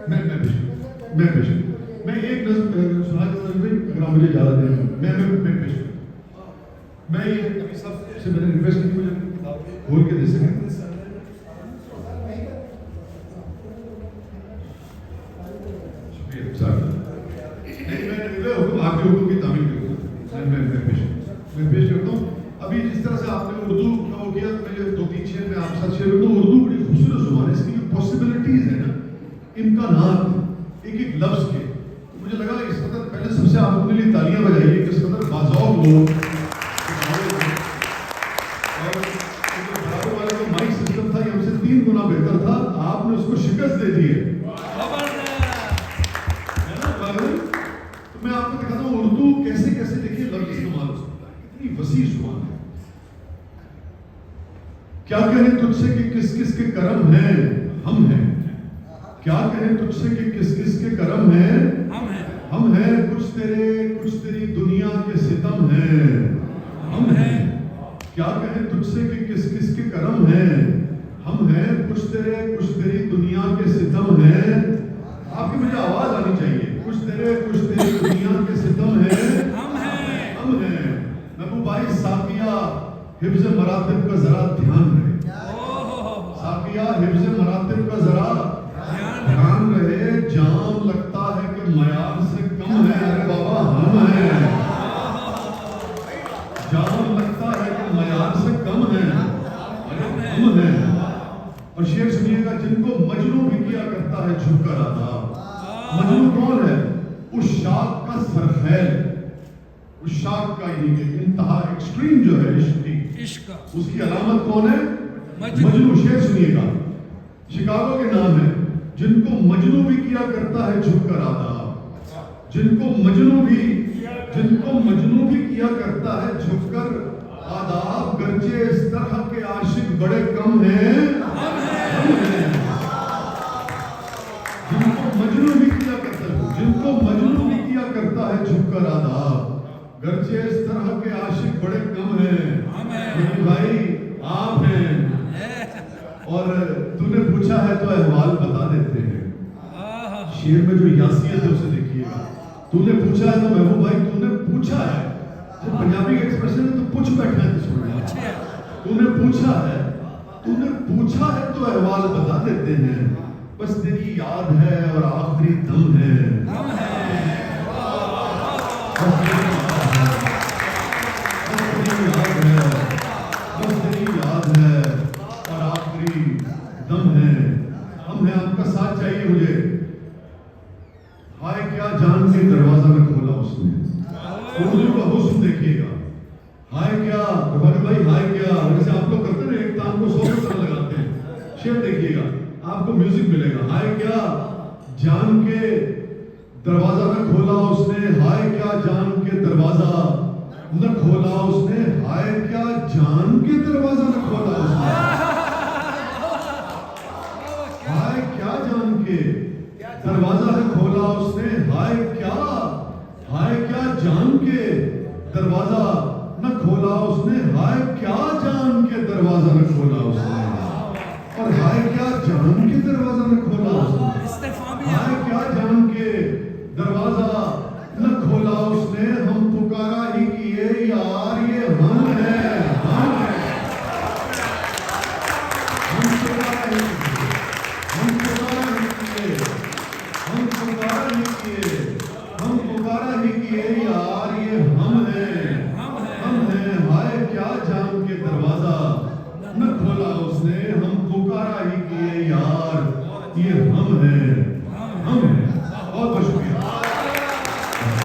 میں پیش میں ایک نظم سنا کے اگر آپ مجھے اجازت دیں میں پیش میں یہ ابھی سب سے میں نے ریکویسٹ کی مجھے کھول کے دے سکیں. شکریہ سر. نہیں میں آپ کے حکم کی تعمیل کرتا ہوں. میں پیش کرتا ہوں. ابھی جس طرح سے آپ نے اردو کا وہ کیا میں 2-3 شعر میں آپ ساتھ شیئر کرتا ہوں. اردو بڑی خوبصورت زبان ہے. اس کی جو پاسبلٹیز ہیں نا امکانات ایک ایک لفظ کے مجھے لگا اس قدر پہلے سب سے آپ اپنے لیے تالیاں بجائیے کہ اس قدر باذوق لوگ اور برابر والے جو مائک سسٹم تھا یہ ہم سے 3 گنا بہتر تھا. آپ نے اس کو شکست دے دی ہے. تو میں آپ کو دکھاتا ہوں اردو کیسے کیسے دیکھیے لفظ استعمال ہو سکتا ہے. اتنی وسیع زبان ہے. کیا کہیں تجھ سے کہ کس کس کے کرم ہیں ہم ہیں. کیا کہیں تجھ سے کہ کس کس کے کرم ہیں ہم ہیں. کچھ تیری دنیا کے ستم ہیں ہم ہیں. کیا کہیں تجھ سے کہ کس کس کے کرم ہیں ہم ہیں. کچھ تیری دنیا کے ستم ہیں. آپ کی مجھے آواز آنی چاہیے. کچھ تیری دنیا کے ستم ہیں ہم ہیں. محبوب بھائی ساقیہ حفظ مراتب کا ذرا دھیان رہے. ساقیہ حفظ مراتب کا ذرا دھیان رہے. جام لگتا ہے کہ معیار سے کم ہے. ارے بابا ہم ہیں. جام لگتا ہے کہ معیار سے کم ہے. ارے ہم ہیں. اور شعر سنیے گا. جن کو مجنوں بھی کیا کرتا ہے جھک کر آدھا. مجنوں کون ہے؟ اس شاخ کا سرخیل. اس شاخ کا انتہا ایکسٹریم جو ہے عشق کا اس کی علامت کون ہے؟ مجنوں. شعر سنیے گا. شکاگو کے نام ہے. جن کو مجنوں بھی کیا کرتا ہے جھک کر آدھا. جن کو مجنوں بھی کیا کرتا ہے جھک کر آداب. گرچہ اس طرح کے عاشق بڑے کم ہیں ہم ہیں. جن کو مجنوں بھی کیا کرتا ہے جھک کر آداب. گرچہ اس طرح کے عاشق بڑے کم ہیں. بھائی آپ ہیں. اور تو نے پوچھا ہے تو احوال بتا دیتے ہیں. شعر میں جو یاسیت ہے اسے دیکھیے گا. تو نے پوچھا ہے تو محبوب بھائی تو نے پوچھا ہے. جب پنجابی کا ایکسپریشن ہے تو پوچھ بیٹھا ہے. تو نے پوچھا ہے تو احوال بتا دیتے ہیں. بس تیری یاد ہے اور آخری دم ہے. ہم ہیں. آپ کا ساتھ چاہیے مجھے. ہائے کیا جان کے دروازہ میں کھولا اس نے. اردو کا حسن دیکھیے گا. ہائے کیا بھائی ہائے کیا ویسے آپ لوگ کرتے ہیں ایک تام کو 100 طرح لگاتے ہیں. شعر دیکھیے گا آپ کو میوزک ملے گا. ہائے کیا جان کے دروازہ نہ کھولا اس نے. ہائے کیا جان کے دروازہ نہ کھولا اس نے. ہائے کیا جان کے دروازہ نہ کھولا اس نے. ہائے کیا جان کے دروازہ نہ کھولا اس نے. ہائے کیا جان کے دروازہ نہ کھولا اس نے. ہائے کیا جان کے دروازہ نہ کھولا اس نے. اور ہائے کیا جان کے دروازہ نہ کھولا اس نے. ہائے کیا جان کے دروازہ نہ کھولا اس نے. ہم پکارا ہی کیے یار یہ ہم ہیں. ہم پکارا ہی کیے یار یہ ہم ہیں. ہائے کیا جان کے دروازہ نہ کھولا اس نے. ہم پکارا ہی کیے یار یہ ہم ہیں. بہت